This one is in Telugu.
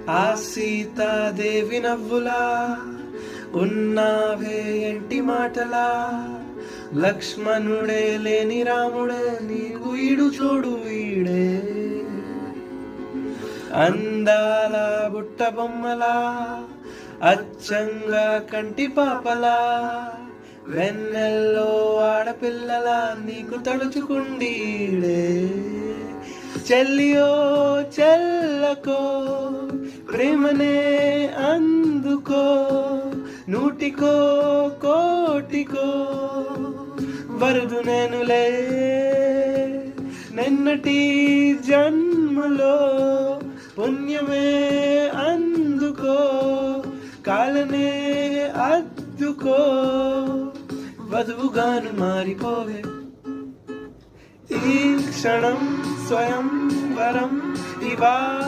ఆ సీతాదేవి నవ్వులా ఉన్నావే ఎంటి మాటలా, లక్ష్మణుడే లేని రాముడే నీకు ఈడు చూడు వీడే. అందాల బుట్ట బొమ్మలా అచ్చంగా కంటి పాపలా, వెన్నెల్లో ఆడపిల్లలా నీకు తడుచుకుండీడే. చెల్లియో చెల్లకో ప్రేమనే అందుకో, నూటికో కోటికో వరదు నేనులే. నిన్నటి జన్మలో పుణ్యమే అందుకో, కాలనే అద్దుకో, వధువుగాను మారిపోవే. ఈ క్షణం స్వయం వరం ఇవా